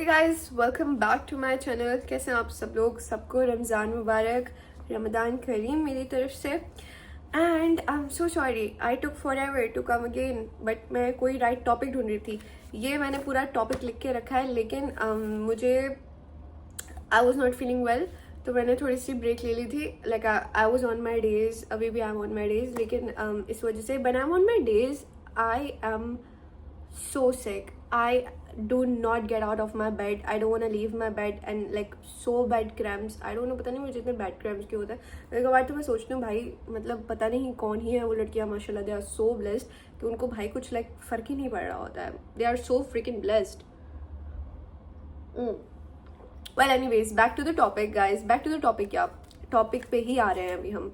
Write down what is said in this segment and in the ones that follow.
Hey guys, welcome back to my channel. कैसे हैं आप सब लोग? सबको रमज़ान मुबारक, रमदान करीम मेरी तरफ से। And I am so sorry I took forever to come again, but मैं कोई राइट टॉपिक ढूंढ रही थी। ये मैंने पूरा टॉपिक लिख के रखा है, लेकिन मुझे I was not feeling well, तो मैंने थोड़ी सी ब्रेक ले ली थी। Like I was on my days, अभी भी I am on my days, लेकिन इस वजह से when I am on my days I am so sick. I do not get out of my bed. I don't want to leave my bed and like so bad cramps. I don't know, पता नहीं मुझे इतने bad cramps क्यों होता है। एक बार तो मैं सोचती हूँ भाई, मतलब पता नहीं कौन ही है वो लड़कियाँ, माशाल्लाह they are so blessed कि उनको भाई कुछ like फर्क ही नहीं पड़ रहा होता है। They are so freaking blessed. Well anyways, back to the topic guys. Back to the topic यार, टॉपिक पे ही आ रहे हैं अभी हम।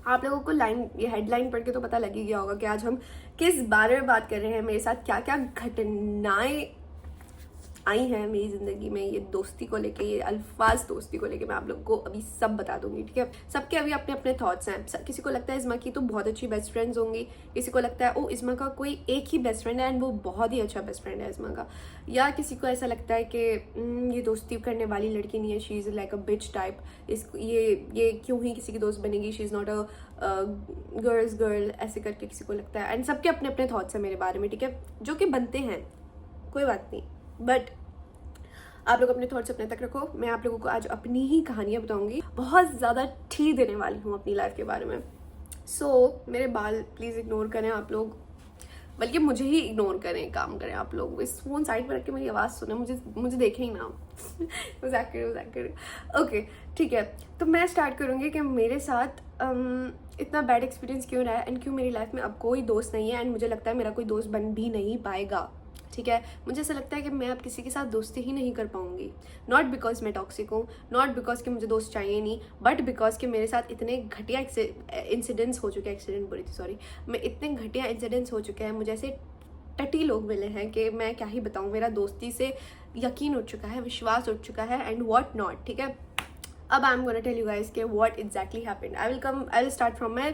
आप लोगों को ये हेडलाइन पढ़ के तो पता लग ही गया होगा कि आज हम किस बारे में बात कर रहे हैं। मेरे साथ क्या क्या घटनाएं आई हैं मेरी ज़िंदगी में, ये दोस्ती को लेके, ये अल्फाज दोस्ती को लेके मैं आप लोगों को अभी सब बता दूंगी, ठीक है। सबके अभी अपने अपने थॉट्स हैं। किसी को लगता है इस्मा की तो बहुत अच्छी बेस्ट फ्रेंड्स होंगी, किसी को लगता है ओ इस्मा का कोई एक ही बेस्ट फ्रेंड है एंड वो बहुत ही अच्छा बेस्ट फ्रेंड है इस्मा का, या किसी को ऐसा लगता है कि ये दोस्ती करने वाली लड़की नहीं है, she is like a bitch type, ये क्यों ही किसी की दोस्त बनेगी, she is not a girl's girl, ऐसे करके किसी को लगता है। एंड सबके अपने अपने थॉट्स हैं मेरे बारे में, ठीक है, जो कि बनते हैं, कोई बात नहीं। बट आप लोग अपने थॉट्स अपने तक रखो। मैं आप लोगों को आज अपनी ही कहानियां बताऊंगी, बहुत ज़्यादा ठी देने वाली हूँ अपनी लाइफ के बारे में। मेरे बाल प्लीज़ इग्नोर करें आप लोग, बल्कि मुझे ही इग्नोर करें, काम करें आप लोग। इस फोन साइड पर रख के मेरी आवाज़ सुने, मुझे देखें ही ना। मजाक करें। ओके ठीक है, तो मैं स्टार्ट करूँगी कि मेरे साथ इतना बैड एक्सपीरियंस क्यों रहा है एंड क्यों मेरी लाइफ में अब कोई दोस्त नहीं है एंड मुझे लगता है मेरा कोई दोस्त बन भी नहीं पाएगा, ठीक है। मुझे ऐसा लगता है कि मैं अब किसी के साथ दोस्ती ही नहीं कर पाऊंगी। नॉट बिकॉज मैं टॉक्सिक हूँ, नॉट बिकॉज कि मुझे दोस्त चाहिए नहीं, बट बिकॉज कि मेरे साथ इतने घटिया इंसिडेंट्स हो चुके हैं, एक्सीडेंट बोली थी सॉरी, मैं इतने घटिया इंसिडेंट्स हो चुके हैं, मुझे ऐसे टटी लोग मिले हैं कि मैं क्या ही बताऊँ। मेरा दोस्ती से यकीन उठ चुका है, विश्वास उठ चुका है एंड वॉट नॉट, ठीक है। अब I am gonna tell you guys के what exactly happened. I will start from my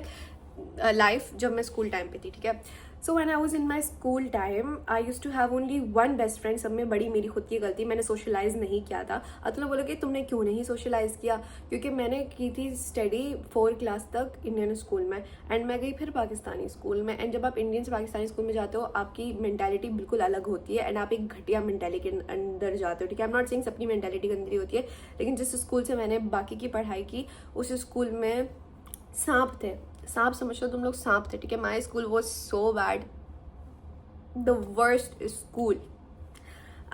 life जब मैं स्कूल टाइम पे थी, ठीक है। So when I was in my school time I used to have only one best friend. सब में बड़ी मेरी खुद की गलती, मैंने सोशलाइज नहीं किया था। अब तुम बोलोगे तुमने क्यों नहीं सोशलाइज किया? क्योंकि मैंने की थी स्टडी 4 क्लास तक इंडियन स्कूल में एंड मैं गई फिर पाकिस्तानी स्कूल में। एंड जब आप इंडियन से पाकिस्तानी स्कूल में जाते हो आपकी मेंटालिटी बिल्कुल अलग होती है एंड आप एक घटिया मेंटालिटी के अंदर जाते हो, ठीक है। आई एम नॉट सेइंग सबकी मेंटालिटी गंदी होती है, लेकिन जिस स्कूल से मैंने बाकी की पढ़ाई की उस स्कूल में सांप थे। सांप समझ लो तुम लोग, सांप थे, ठीक है। My school was so bad, the worst school.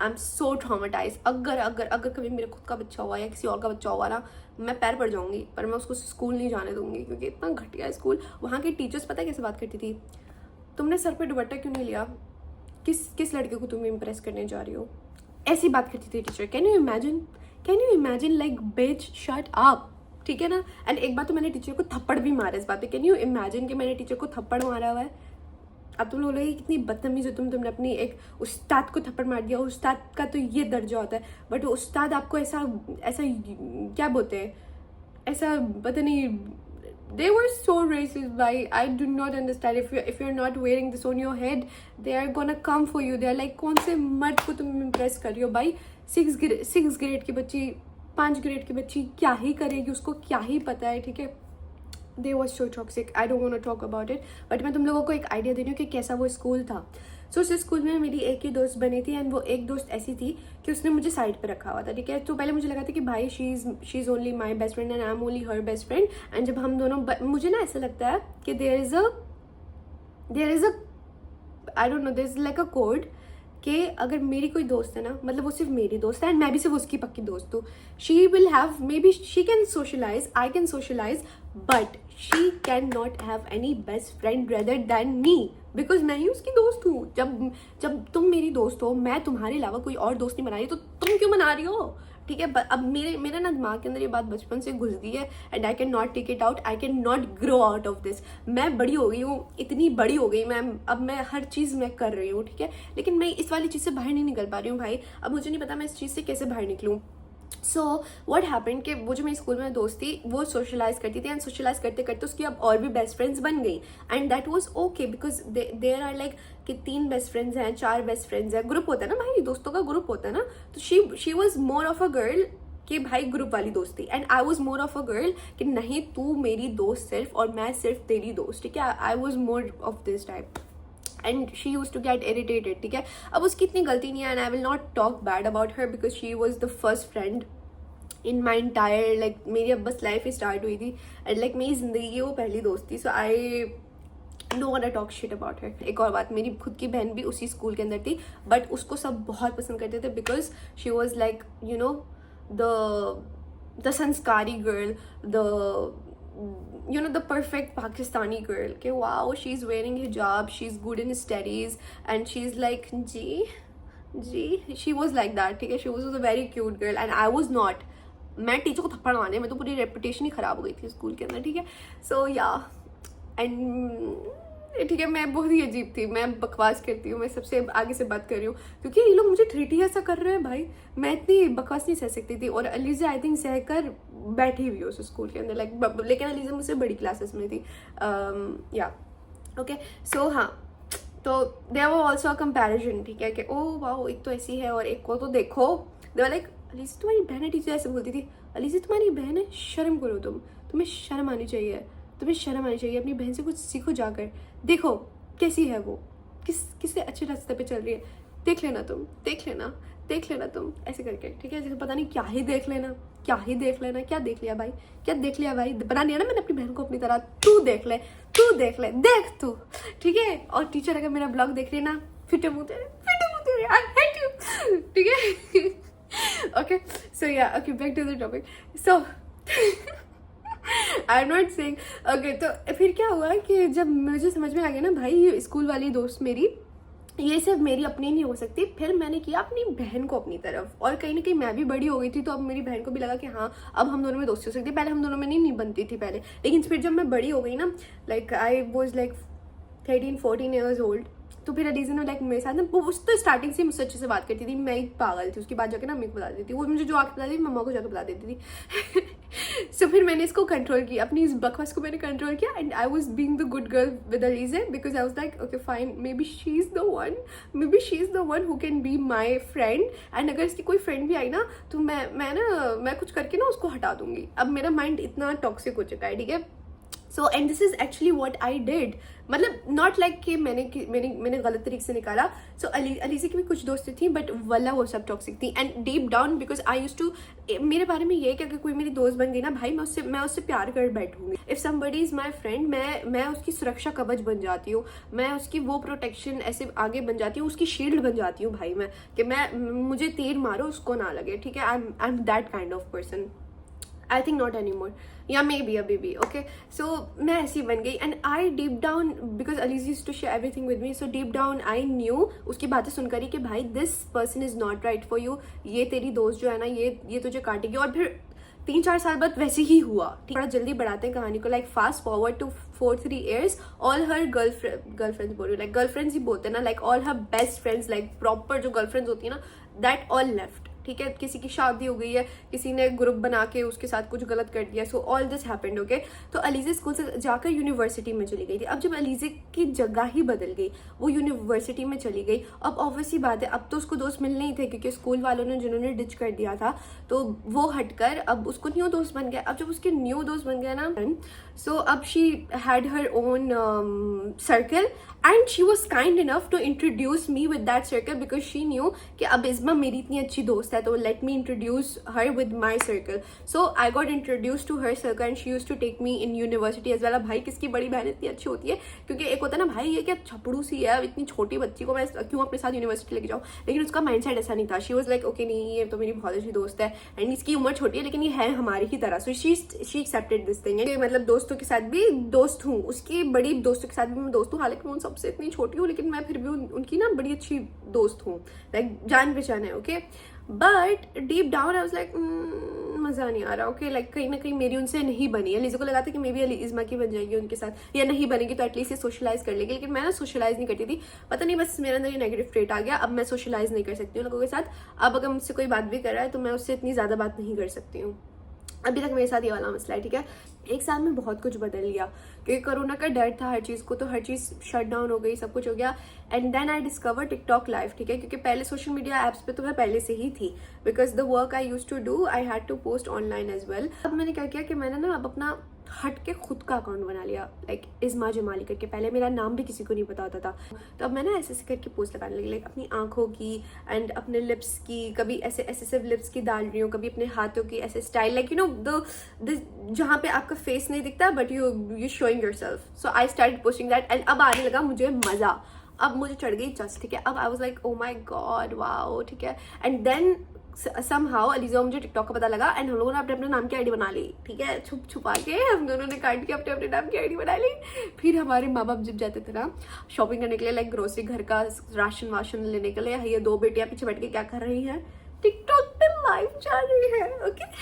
I am so traumatise. अगर कभी मेरे खुद का बच्चा हुआ या किसी और का बच्चा हुआ ना, मैं पैर पड़ जाऊंगी, पर मैं उसको स्कूल नहीं जाने दूंगी क्योंकि इतना घटिया स्कूल। वहाँ की टीचर्स पता है कैसे बात करती थी? तुमने सर पे दुपट्टा क्यों नहीं लिया? किस लड़के को तुम इम्प्रेस करने जा रही हो? ऐसी बात करती थी teacher. Can you imagine like bitch shut up, ठीक है ना। एंड एक बार तो मैंने टीचर को थप्पड़ भी मारा इस बात पे। कैन यू इमेजिन कि मैंने टीचर को थप्पड़ मारा हुआ है? अब तुम लोग बोलोगे कितनी बदतमीज हो तुमने अपनी एक उस्ताद को थप्पड़ मार दिया। उस्ताद का तो ये दर्जा होता है, बट उस्ताद आपको ऐसा क्या बोलते हैं, ऐसा पता नहीं। They were so racist, भाई. I do not understand. If you're not wearing this on your head, they are gonna come for you. They are like, कौन से मर्द को तुम इम्प्रेस कर रही हो भाई? 6 ग्रेड की बच्ची, 5 ग्रेड की बच्ची क्या ही करेगी, उसको क्या ही पता है, ठीक है। They were so toxic. I don't want to talk about it. But मैं तुम लोगों को एक आइडिया दे रही हूँ कि कैसा वो स्कूल था। उस स्कूल में मेरी एक ही दोस्त बनी थी एंड वो एक दोस्त ऐसी थी कि उसने मुझे साइड पे रखा हुआ था, ठीक है। तो पहले मुझे लगा था कि भाई she is only my best friend and I am only her best friend. And जब हम दोनों, मुझे ना ऐसा लगता है कि there is a I don't know, there is like a code कि अगर मेरी कोई दोस्त है ना, मतलब वो सिर्फ मेरी दोस्त है एंड मैं भी सिर्फ उसकी पक्की दोस्त हूँ, she will have, may be she can socialise, I can socialise, but she can not have any best friend rather than me, because मैं ही उसकी दोस्त हूँ। जब तुम मेरी दोस्त हो, मैं तुम्हारे अलावा कोई और दोस्त नहीं बना रही, तो तुम क्यों बना रही हो, ठीक है। अब मेरे ना दिमाग के अंदर ये बात बचपन से घुस गई है and I can not take it out, I can not grow out of this. मैं बड़ी हो गई हूँ, इतनी बड़ी हो गई मैं, अब मैं हर चीज़ मैं कर रही हूँ, ठीक है, लेकिन मैं इस वाली चीज़ से बाहर नहीं निकल पा रही हूँ भाई। अब मुझे नहीं पता मैं इस चीज़ से कैसे बाहर निकलूँ। सो वट हैपन कि वो जो मेरी स्कूल में दोस्त थी वो सोशलाइज करती थी, एंड सोशलाइज करते करते उसकी अब और भी बेस्ट फ्रेंड्स बन गई, and that was okay because there are like कि 3 बेस्ट फ्रेंड्स हैं, 4 बेस्ट फ्रेंड्स हैं, ग्रुप होता है ना भाई, दोस्तों का ग्रुप होता है ना, तो she was more of a girl कि भाई ग्रुप वाली दोस्ती, and I was more of a girl कि नहीं तू मेरी दोस्त सिर्फ और मैं सिर्फ तेरी दोस्त, ठीक है, I was more of this type, and she use to get irritated, ठीक है। अब उसकी इतनी गलती नहीं है, and I will not talk bad about her because she was the first friend in my entire, like मेरी अब बस लाइफ स्टार्ट हुई थी, एंड लाइक मेरी जिंदगी की वो पहली दोस्त थी, so I no want to talk shit about her. एक और बात, मेरी खुद की बहन भी उसी स्कूल के अंदर थी, बट उसको सब बहुत पसंद करते थे because she was like you know the संस्कारी girl, the you know the perfect Pakistani girl okay wow she's wearing hijab, she's good in studies, and she's like जी she was like that, ठीक है, she was a very cute girl and I was not, मैं teacher को थप्पड़ मारने में तो पूरी रेपुटेशन ही खराब हो गई थी स्कूल के अंदर, ठीक है, सो या एंड ठीक है, मैं बहुत ही अजीब थी, मैं बकवास करती हूँ, मैं सबसे आगे से बात कर रही हूँ क्योंकि ये लोग मुझे ट्रीट ही ऐसा कर रहे हैं भाई, मैं इतनी बकवास नहीं सह सकती थी, और अलीज़ा आई थिंक सह कर बैठी हुई उस स्कूल के अंदर लाइक, लेकिन अलीज़ा मुझसे बड़ी क्लासेस में थी, या ओके, सो हाँ, तो there was also a comparison, ठीक है, कि ओ वाओ एक तो ऐसी है और एक को तो देखो, दे वर लाइक अलीज़ा तुम्हारी बहन है, टीचर ऐसे बोलती थी, अलीज़ा तुम्हारी बहन है, शर्म करो तुम्हें शर्म आनी चाहिए, तुम्हें शर्म आनी चाहिए, अपनी बहन से कुछ सीखो जाकर, देखो कैसी है वो, किससे अच्छे रास्ते पे चल रही है, देख लेना तुम ऐसे करके, ठीक है, जैसे पता नहीं क्या ही देख लेना, क्या देख लिया भाई, बना दिया ना मैंने अपनी बहन को अपनी तरह, तू देख ले देख तू, ठीक है, और टीचर अगर मेरा ब्लॉग देख रही है ना, फिटे मुँह तेरे आई हेट यू, ठीक है, ओके, सो या okay back to the topic, so I am not saying okay, तो फिर क्या हुआ कि जब मुझे समझ में आ गया ना भाई स्कूल वाली दोस्त मेरी ये सिर्फ मेरी अपनी नहीं हो सकती, फिर मैंने किया अपनी बहन को अपनी तरफ, और कहीं ना कहीं मैं भी बड़ी हो गई थी, तो अब मेरी बहन को भी लगा कि हाँ अब हम दोनों में दोस्ती हो सकती है, पहले हम दोनों में नहीं बनती थी पहले, लेकिन फिर जब मैं बड़ी हो गई ना, like I was like 13-14 years old, तो फिर अलीज़ा ने लाइक मेरे साथ ना, वो तो स्टार्टिंग से मुझसे अच्छे से बात करती थी, मैं एक पागल थी, उसके बाद जाके ना मेरे को बता देती थी, वो मुझे जो आके बता देती थी मम्मा को जाकर बता देती थी सो फिर मैंने इसको कंट्रोल किया, अपनी इस बकवास को मैंने कंट्रोल किया, and I was being the good girl with Aliza because I was like okay fine, may be she is the one who can be my friend, and अगर इसकी कोई फ्रेंड भी आई ना तो मैं कुछ करके ना उसको हटा दूंगी, अब मेरा माइंड इतना टॉक्सिक हो चुका है, ठीक है, so and this is actually what I did, मतलब नॉट लाइक कि मैंने गलत तरीके से निकाला, सो अलीज़ा की भी कुछ दोस्तें थी बट वल्ला वो सब टॉक्सिक थी, and deep down because I use to, मेरे बारे में ये कि अगर कोई मेरी दोस्त बन गई ना भाई, मैं उससे प्यार कर बैठूंगी, if somebody is my friend, मैं उसकी सुरक्षा कवच बन जाती हूँ, मैं उसकी वो प्रोटेक्शन ऐसे आगे बन जाती हूँ, उसकी शील्ड बन जाती हूँ भाई मैं, कि मुझे तीर मारो उसको ना लगे, ठीक है, I am that kind of person, I think not any more, या मे बी अभी भी ओके, सो मैं ऐसी बन गई, and I deep down because Aliza used to share everything with me, so deep down I knew उसकी बातें सुनकर ही कि भाई this person is not right for you, ये तेरी दोस्त जो है ना ये तुझे काटेगी, और फिर 3-4 साल बाद वैसे ही हुआ, ठीक, थोड़ा जल्दी बढ़ाते हैं कहानी को, like fast forward to 4-3 years, all her girlfriends बोल रही हूँ, लाइक गर्लफ्रेंड्स ही बोलते हैं ना, like all her best friends, like proper जो गर्लफ्रेंड्स होती है ना, दैट ऑल लेफ्ट, ठीक है, किसी की शादी हो गई है, किसी ने ग्रुप बना के उसके साथ कुछ गलत कर दिया, so all this happened, okay, तो अलीज़ा स्कूल से जाकर यूनिवर्सिटी में चली गई थी, अब जब अलीज़ा की जगह ही बदल गई, वो यूनिवर्सिटी में चली गई, अब ऑब्वियसली बात है अब तो उसको दोस्त मिलने ही थे, क्योंकि स्कूल वालों ने जिन्होंने डिच कर दिया था तो वो हटकर अब उसको न्यू दोस्त बन गया, अब जब उसके न्यू दोस्त बन गया ना, सो अब she had her own circle, and she was kind enough to introduce me with that circle because she knew कि अब इज़्मा मेरी इतनी अच्छी दोस्त है, तो let me introduce her with my circle, so I got introduce to her circle, and she use to take me in university as well. भाई किसकी बड़ी बहन इतनी अच्छी होती है, क्योंकि एक होता है ना भाई ये क्या छपड़ू सी है, इतनी छोटी बच्ची को मैं क्यों अपने साथ यूनिवर्सिटी लेके जाऊँ, लेकिन उसका माइंडसेट ऐसा नहीं था, शी वॉज लाइक ओके नहीं ये तो मेरी बहुत अच्छी दोस्त है, एंड इसकी उम्र छोटी है लेकिन ये है हमारी ही तरह, so she accepted this thing, मतलब दोस्तों के साथ भी दोस्त हूँ, उसकी बड़ी दोस्तों के साथ भी मैं दोस्त हूँ, हालांकि मैं उन सबसे इतनी छोटी हूँ, लेकिन मैं फिर भी उनकी ना बड़ी अच्छी दोस्त हूँ, लाइक जान पहचान है, okay, but deep down I was like मजा नहीं आ रहा। ओके लाइक कहीं ना कहीं मेरी उनसे नहीं बनी है। लीज़ा को लगा था कि मे बी इज़्मा की बन जाएगी उनके साथ, या नहीं बनेगी तो एटलीस्ट ये सोशलाइज कर लेगी, लेकिन मैं ना सोशलाइज नहीं करती थी। पता नहीं बस मेरे अंदर ये नेगेटिव ट्रेट आ गया। अब मैं सोशलाइज नहीं कर सकती हूँ लोगों के साथ। अब अगर मुझसे कोई बात भी कर रहा है तो मैं उससे इतनी ज़्यादा बात नहीं कर सकती हूँ। अभी तक मेरे साथ ये वाला मसला है, ठीक है। एक साल में बहुत कुछ बदल लिया क्योंकि कोरोना का डर था हर चीज़ को, तो हर चीज़ शट डाउन हो गई, सब कुछ हो गया। And then I discover TikTok live, ठीक है, क्योंकि पहले सोशल मीडिया एप्स पे तो मैं पहले से ही थी, because the work I use to do I had to post online as well. अब मैंने क्या किया कि मैंने ना अब अपना हट के खुद का अकाउंट बना लिया, लाइक इज़्मा जमाली करके। पहले मेरा नाम भी किसी को नहीं पता होता था, तो अब मैं ना ऐसे करके पोस्ट लगाने लगी, लाइक अपनी आंखों की एंड अपने लिप्स की, कभी ऐसे ऐसे सिर्फ लिप्स की डाल रही हूँ, कभी अपने हाथों की ऐसे style, like you know the जहाँ पे आपका फेस नहीं दिखता but you showing yourself. So I start posting that and अब आने लगा मुझे मजा। अब मुझे चढ़ गई जस्ट, ठीक है। अब आई was like oh my God wow, ठीक है। एंड देन somehow अलीज़ा मुझे टिकटॉक का पता लगा एंड हम लोगों ने अपने अपने नाम की आईडी बना ली, ठीक है। छुप छुपा के हम दोनों ने काट के अपने अपने नाम की आईडी बना ली। फिर हमारे माँ बाप जब जाते थे ना शॉपिंग करने के लिए, लाइक ग्रोसरी, घर का राशन वाशन लेने के लिए, ये दो बेटियां पीछे बैठ के क्या कर रही हैं, टिकटॉक पे लाइव जा रही है। ओके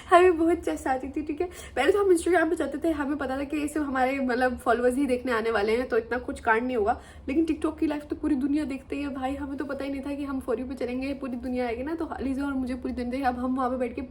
हमें बहुत चेस्ट आती थी, ठीक है। पहले तो हम इंस्टाग्राम पे जाते थे, हमें पता था कि ये सिर्फ हमारे मतलब फॉलोअर्स ही देखने आने वाले हैं, तो इतना कुछ कांड नहीं होगा। लेकिन टिकटॉक की लाइफ तो पूरी दुनिया देखती है भाई। हमें तो पता ही नहीं था कि हम फॉर यू पे चलेंगे, पूरी दुनिया आएगी ना, तो अलीज़ा और मुझे पूरी दुनिया। अब हम वहाँ पे बैठ के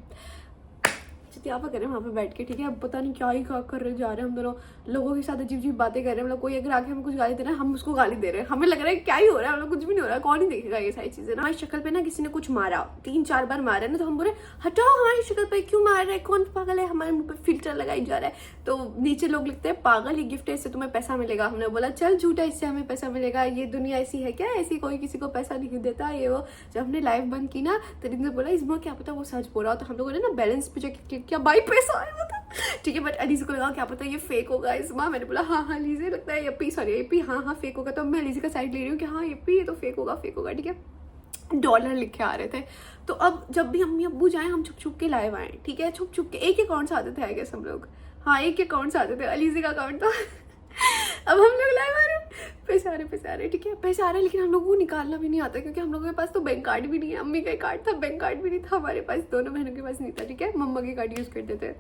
चितियापा करें वहाँ पे बैठ के, ठीक है। अब पता नहीं क्या ही कर रहे जा रहे हैं हम दोनों, लोगों के साथ अजीब अजीब बातें कर रहे हैं। मतलब कोई अगर आके हमें कुछ गाली दे रहा है, हम उसको गाली दे रहे हैं, हमें लग रहा है क्या ही हो रहा है, मतलब कुछ भी नहीं हो रहा है, कौन ही देखेगा ये सारी चीजें ना। हमारी शक्ल पे ना किसी ने कुछ मारा, 3-4 बार मारा ना, तो हम बोले हटाओ हमारी शक्ल पे क्यों मार रहे हैं, कौन पागल है, हमारे मुंह पे फिल्टर लगाई जा रहा है। तो नीचे लोग लिखते हैं पागल, ये गिफ्ट है, इससे तुम्हें पैसा मिलेगा। हमने बोला चल झूठा, इससे हमें पैसा मिलेगा, ये दुनिया ऐसी है क्या, ऐसी कोई किसी को पैसा नहीं देता ये वो। जब हमने लाइव बंद की ना तो रिंदर बोला इज़्मा क्या पता वो सच बोल रहा हो, तो हम लोगों ने ना बैलेंस पे जाके क्लिक किया, भाई पैसा आया था, ठीक है। बट अलीज़ा को लगा क्या पता ये फेक होगा इज़्मा। मैंने बोला हाँ हाँ लीज़े लगता है यप्पी, सॉरी यप्पी, हाँ हाँ फेक होगा। तो मैं अलीज़ा का साइड ले रही हूँ कि हाँ यप्पी ये तो फेक होगा ठीक है। डॉलर लिखे आ रहे थे। तो अब जब भी अम्मी अब्बू जाए हम छुप छुप के लाइव आए, ठीक है, छुप छुप के। एक अकाउंट से आते थे आई गेस हम लोग, हाँ एक अकाउंट से आते थे, अलीज़ा का अकाउंट था। अब हम लोग लाइव आ रहे हैं, पैसे आ रहे, ठीक है, पैसे आ रहे हैं, लेकिन हम लोगों को निकालना भी नहीं आता क्योंकि हम लोगों के पास तो बैंक कार्ड भी नहीं है। अम्मी का कार्ड था, बैंक कार्ड भी नहीं था हमारे पास, दोनों बहनों के पास नहीं था, ठीक है। मम्मा के कार्ड यूज़ करते थे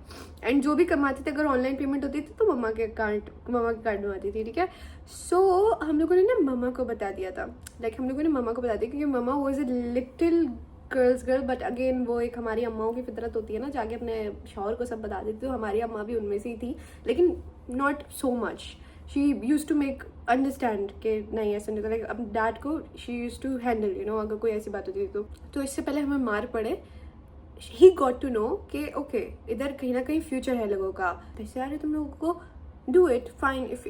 एंड जो भी कमाते थे अगर ऑनलाइन पेमेंट होती थी तो मम्मा के कार्ड में आती थी, ठीक है। सो हम लोगों ने ना मम्मा को बता दिया था, लाइक हम लोगों ने मम्मा को बता दिया क्योंकि मम्मा was a little girl, but again वो एक हमारी अम्माओं की फितरत होती है ना, जाके अपने शौहर को सब बता देती। तो हमारी अम्मा भी उनमें से ही थी, लेकिन not so much. She use to make understand कि नहीं ऐसा नहीं होता, लाइक अब डैड को she use to handle, you know, अगर कोई ऐसी बात होती थी तो इससे पहले हमें मार पड़े ही गॉट टू नो कि ओके इधर कहीं ना कहीं फ्यूचर है लोगों का। पैसे आ रहे तुम लोगों को, do it fine, if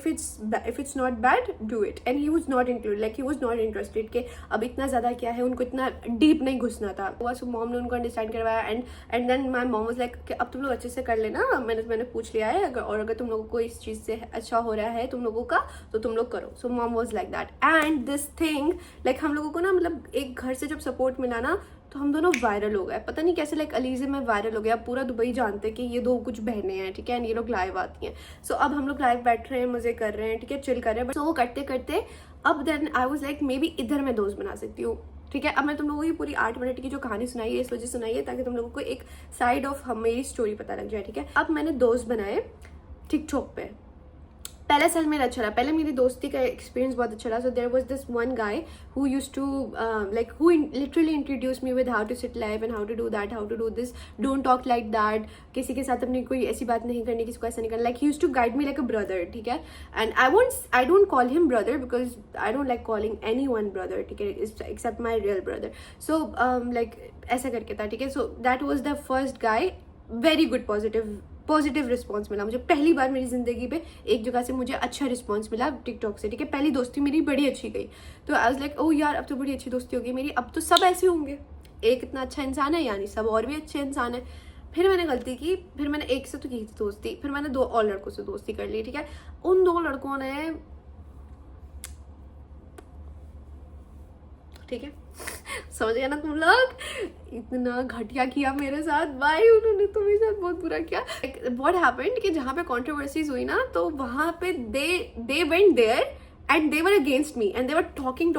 it's not bad do it। and he was not included, like he was not interested कि अब इतना ज़्यादा क्या है, उनको इतना डीप नहीं घुसना था। बस मॉम ने उनको अंडरस्टैंड करवाया and then my mom was like कि अब तुम लोग अच्छे से कर लेना, मैंने पूछ लिया है, अगर तुम लोगों को इस चीज़ से अच्छा हो रहा है तुम लोगों का तो तुम लोग करो। So mom was like that and this thing, like हम लोगों को ना मतलब एक घर से जब सपोर्ट मिला ना तो हम दोनों वायरल हो गए, पता नहीं कैसे, लाइक अलीज़ा में वायरल हो गया, पूरा दुबई जानते हैं कि ये दो कुछ बहनें हैं, ठीक है, एंड ये लोग लाइव आती हैं। सो अब हम लोग लाइव बैठ रहे हैं, मजे कर रहे हैं, ठीक है, चिल कर रहे हैं। बट सो वो करते करते अब then I was like may be इधर मैं दोस्त बना सकती हूँ, ठीक है। अब मैं तुम लोगों की पूरी 8 मिनट की जो कहानी सुनाई है इस वजह सुनाई है ताकि तुम लोगों को एक साइड ऑफ मेरी स्टोरी पता लग जाए, ठीक है। अब मैंने दोस्त बनाए टिकटॉक पे। पहला साल मेरा अच्छा रहा, पहले मेरी दोस्ती का एक्सपीरियंस बहुत अच्छा रहा। So there was this one guy who used to like who literally introduce me with how to sit live and how to do that, how to do this, don't talk like that, किसी के साथ अपनी कोई ऐसी बात नहीं करनी, किसी को ऐसा नहीं करना, like he used to guide me like a brother, ठीक है। And I don't call him brother because I don't like calling any one brother, ठीक है, except my real brother. So like ऐसा करके था, ठीक है। So that was the first guy, very good positive response मिला मुझे। पहली बार मेरी जिंदगी पे एक जगह से मुझे अच्छा रिस्पॉन्स मिला टिकटॉक से, ठीक है। पहली दोस्ती मेरी बड़ी अच्छी गई, तो आई वाज लाइक ओ यार अब तो बड़ी अच्छी दोस्ती होगी मेरी, अब तो सब ऐसे होंगे, एक इतना अच्छा इंसान है यानी सब और भी अच्छे इंसान है। फिर मैंने गलती की, फिर मैंने एक से तो की थी दोस्ती, फिर मैंने 2 और लड़कों से दोस्ती कर ली, ठीक है। उन 2 लड़कों ने, ठीक है, समझ गया ना तुम लोग, इतना घटिया किया मेरे साथ भाई, उन्होंने तो मेरे साथ बहुत बुरा किया। व्हाट हैपेंड कि जहाँ पे कंट्रोवर्सीज हुई ना तो वहाँ पे they went there and they were against me and they were talking,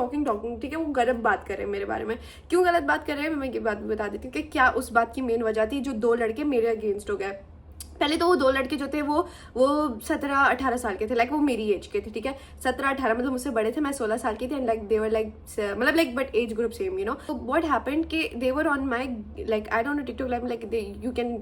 ठीक है, वो गलत बात कर रहे हैं मेरे बारे में। क्यों गलत बात कर रहे हैं मैं ये बात बता देती हूँ कि क्या उस बात की मेन वजह थी, जो 2 लड़के मेरे अगेंस्ट हो गए। पहले तो वो 2 लड़के जो थे वो 17-18 साल के थे, लाइक वो मेरी एज के थे, ठीक है, 17-18 मतलब मुझसे बड़े थे, मैं 16 साल की थी, and like they were like मतलब like but age group same, you know. तो व्हाट हैपेंड कि they were on my like I don't know TikTok live, like they you can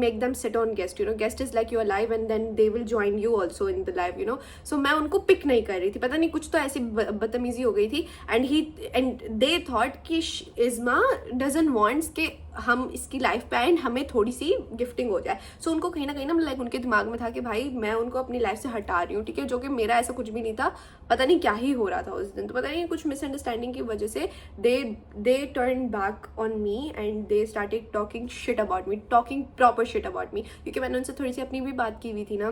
make them sit on guest, you know, guest is like your live and then they will join you also in the live, you know। so मैं उनको pick नहीं कर रही थी, पता नहीं कुछ तो ऐसी बदतमीजी हो गई थी, and they thought कि इज़्मा doesn't wants कि हम इसकी लाइफ पे आए, हमें थोड़ी सी गिफ्टिंग हो जाए। सो उनको कहीं ना कहीं ना लाइक उनके दिमाग में था कि भाई मैं उनको अपनी लाइफ से हटा रही हूँ, ठीक है, जो कि मेरा ऐसा कुछ भी नहीं था। पता नहीं क्या ही हो रहा था उस दिन, तो पता नहीं कुछ मिसअंडरस्टैंडिंग की वजह से they turn back on me and they started talking shit about me, talking proper shit about मी, क्योंकि मैंने उनसे थोड़ी सी अपनी भी बात की हुई थी ना,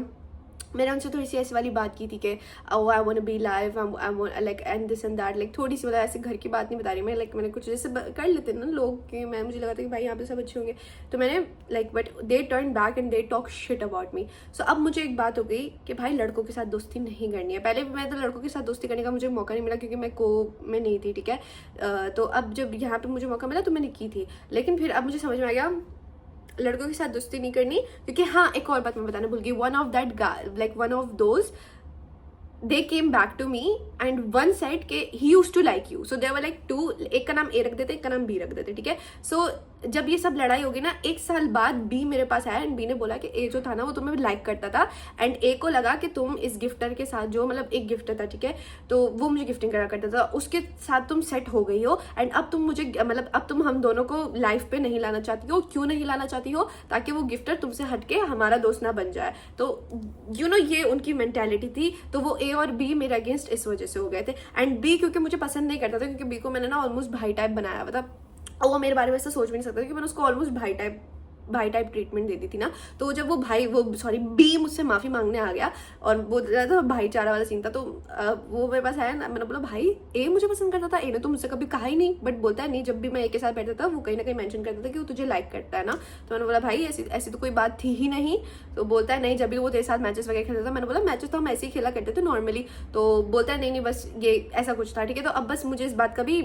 मैंने उनसे थोड़ी सी ऐसी वाली बात की थी कि oh I want to be live, I want like and this and that, like थोड़ी सी मतलब ऐसे घर की बात नहीं बता रही मैं, like मैंने कुछ जैसे कर लेते हैं ना लोग कि मैं मुझे लगा था कि भाई यहाँ पे सब अच्छे होंगे, तो मैंने like but they turned back and they talk shit about me। so अब मुझे एक बात हो गई कि भाई लड़कों के साथ दोस्ती नहीं करनी है। पहले मैं तो लड़कों के साथ दोस्ती करने का मुझे मौका नहीं मिला क्योंकि मैं नहीं थी, ठीक है। तो अब जब यहाँ पे मुझे मौका मिला तो मैंने की थी, लेकिन फिर अब मुझे समझ में आ गया लड़कों के साथ दोस्ती नहीं करनी, क्योंकि हाँ एक और बात मैं बताना भूल गई, one of that guy like one of those they came back to me and one said कि he used to like you, so there were like 2, एक का नाम A रख देते, एक का नाम B रख देते, ठीक है। so जब ये सब लड़ाई होगी ना, 1 साल बाद B मेरे पास आया एंड B ने बोला कि A जो था ना वो तुम्हें लाइक करता था, एंड A को लगा कि तुम इस गिफ्टर के साथ, जो मतलब एक गिफ्टर था, ठीक है, तो वो मुझे गिफ्टिंग करा करता था, उसके साथ तुम सेट हो गई हो एंड अब तुम मुझे मतलब अब तुम हम दोनों को लाइफ पे नहीं लाना चाहती हो। क्यों नहीं लाना चाहती हो? ताकि वो गिफ्टर तुमसे हटके हमारा दोस्त ना बन जाए। तो यू नो ये उनकी मेंटेलिटी थी। तो वो A और B मेरे अगेंस्ट इस वजह से हो गए थे, एंड B क्योंकि मुझे पसंद नहीं करता था, क्योंकि B को मैंने ना ऑलमोस्ट भाई टाइप बनाया हुआ था, और वो मेरे बारे में ऐसा सोच भी नहीं सकता कि मैंने उसको ऑलमोस्ट भाई टाइप ट्रीटमेंट दे दी थी ना। तो जब बी मुझसे माफी मांगने आ गया और वो तो भाईचारा वाला सीन था, तो वो मेरे पास आया ना, मैंने बोला भाई ए मुझे पसंद करता था, ए ने तो मुझसे कभी कहा ही नहीं, बट बोलता है नहीं, जब भी मैं ए के साथ बैठता था वो कहीं ना कहीं मेंशन करता था कि वो तुझे लाइक करता है ना। तो मैंने बोला भाई ऐसी तो कोई बात थी ही नहीं। तो बोलता है नहीं, जब भी वो तेरे साथ मैचेस वगैरह खेलता था। मैंने बोला मैचेस तो हम ऐसे ही खेला करते थे नॉर्मली। तो बोलता है नहीं बस ये ऐसा कुछ था, ठीक है। तो अब बस मुझे इस बात का भी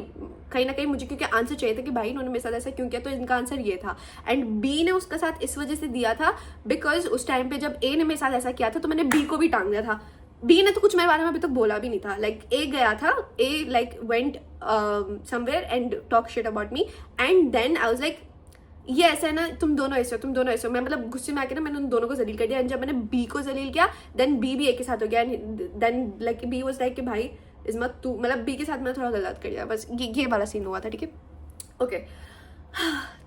कहीं ना कहीं मुझे क्योंकि आंसर चाहिए था कि भाई इन्होंने मेरे साथ ऐसा क्यों किया, तो इनका आंसर ये था। एंड बी ने उसका साथ इस वजह से दिया था बिकॉज उस टाइम पे जब ए ने मेरे साथ ऐसा किया था तो मैंने बी को भी टांग दिया था। बी ने तो कुछ मेरे बारे में अभी तक बोला भी नहीं था। लाइक ए गया था, ए like went somewhere and talk shit about me, and then I was like ये ऐसा है ना, तुम दोनों ऐसे हो। मैं मतलब गुस्से में आके ना मैंने उन दोनों को जलील कर दिया, एंड जब मैंने बी को जलील किया देन बी भी ए के साथ हो गया, then like B was like कि भाई इस्मत तू, मतलब बी के साथ मैंने थोड़ा गलत कर दिया, बस ये वाला सीन हुआ था, ठीक है। ओके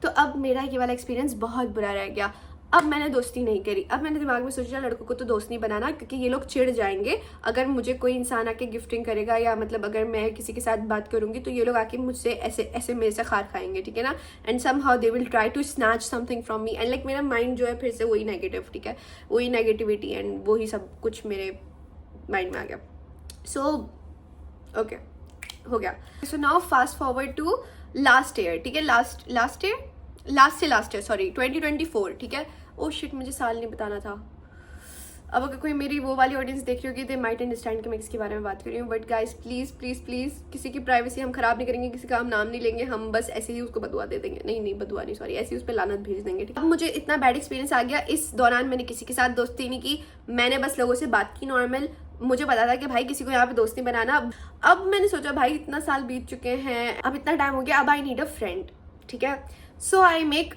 तो अब मेरा ये वाला एक्सपीरियंस बहुत बुरा रह गया। अब मैंने दोस्ती नहीं करी। अब मैंने दिमाग में सोचा लड़कों को तो दोस्त नहीं बनाना, क्योंकि ये लोग चिढ़ जाएंगे अगर मुझे कोई इंसान आके गिफ्टिंग करेगा, या मतलब अगर मैं किसी के साथ बात करूंगी तो ये लोग आके मुझसे ऐसे मेरे से खार खाएंगे, ठीक है ना। And somehow they will try to snatch something from me, and like मेरा माइंड जो है फिर से वही नेगेटिव, ठीक है, वही नेगेटिविटी एंड वही सब कुछ मेरे माइंड में आ गया। सो ओके हो गया। So now fast forward to last year, ठीक है, लास्ट ईयर सॉरी 2024, ठीक है। ओ शिट, मुझे साल नहीं बताना था। अब अगर कोई मेरी वो वाली ऑडियंस देख रही होगी दे माइट अंडरस्टैंड कि मैं किसके बारे में बात कर रही हूँ, but guys please please please किसी की प्राइवेसी हम खराब नहीं करेंगे, किसी का हम नाम नहीं लेंगे, हम बस ऐसे ही उसको बदुआ दे देंगे, नहीं बदुआ नहीं सॉरी, ऐसे ही उस पर लानत भेज देंगे, ठीक है। अब मुझे इतना बैड एक्सपीरियंस आ गया, इस दौरान मैंने किसी के साथ दोस्ती नहीं की, मैंने बस लोगों से बात की नॉर्मल। मुझे पता था कि भाई किसी को यहाँ पे दोस्त नहीं बनाना। अब मैंने सोचा भाई इतना साल बीत चुके हैं, अब इतना टाइम हो गया, अब आई नीड अ फ्रेंड, ठीक है। सो आई मेक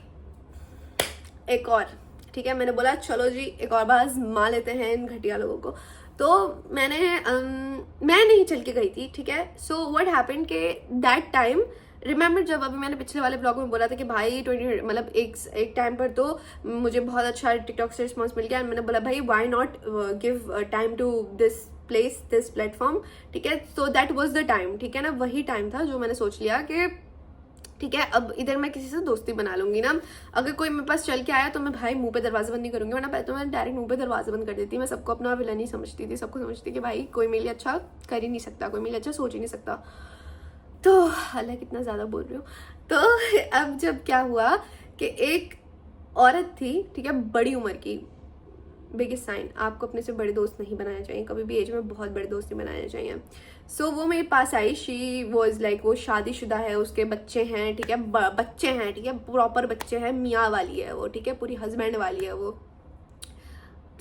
एक और, ठीक है। मैंने बोला चलो जी एक और बार आजमा लेते हैं इन घटिया लोगों को। तो मैं नहीं चल के गई थी, ठीक है। सो व्हाट हैपेंड के दैट टाइम रिमेंबर, जब अभी मैंने पिछले वाले ब्लॉग में बोला था कि भाई 20 मतलब एक टाइम पर तो मुझे बहुत अच्छा टिकटॉक से रिस्पॉन्स मिल गया, मैंने बोला भाई why not give time to this place, this platform, ठीक है। So that was the time, ठीक है ना, वही टाइम था जो मैंने सोच लिया कि ठीक है अब इधर मैं किसी से दोस्ती बना लूंगी ना। अगर कोई मेरे पास चल के आया तो मैं भाई मुंह पे दरवाजा बंद नहीं करूंगी, वरना पहले तो मैं डायरेक्ट मुंह पे दरवाजा बंद कर देती। मैं सबको अपना विलन ही समझती थी, सबको समझती कि भाई कोई मेरे लिए अच्छा कर ही नहीं सकता, कोई मेरे लिए अच्छा सोच ही नहीं सकता। तो अल्लाह कितना ज़्यादा बोल रही हूँ। तो अब जब क्या हुआ कि एक औरत थी, ठीक है, बड़ी उम्र की, बिगेस्ट साइन, आपको अपने से बड़े दोस्त नहीं बनाने चाहिए कभी भी, एज में बहुत बड़े दोस्त नहीं बनाने चाहिए। सो वो मेरे पास आई, शी वॉज लाइक, वो शादीशुदा है, उसके बच्चे हैं, ठीक है, बच्चे हैं, ठीक है, प्रॉपर बच्चे हैं, मियाँ वाली है वो, ठीक है, पूरी हस्बैंड वाली है वो।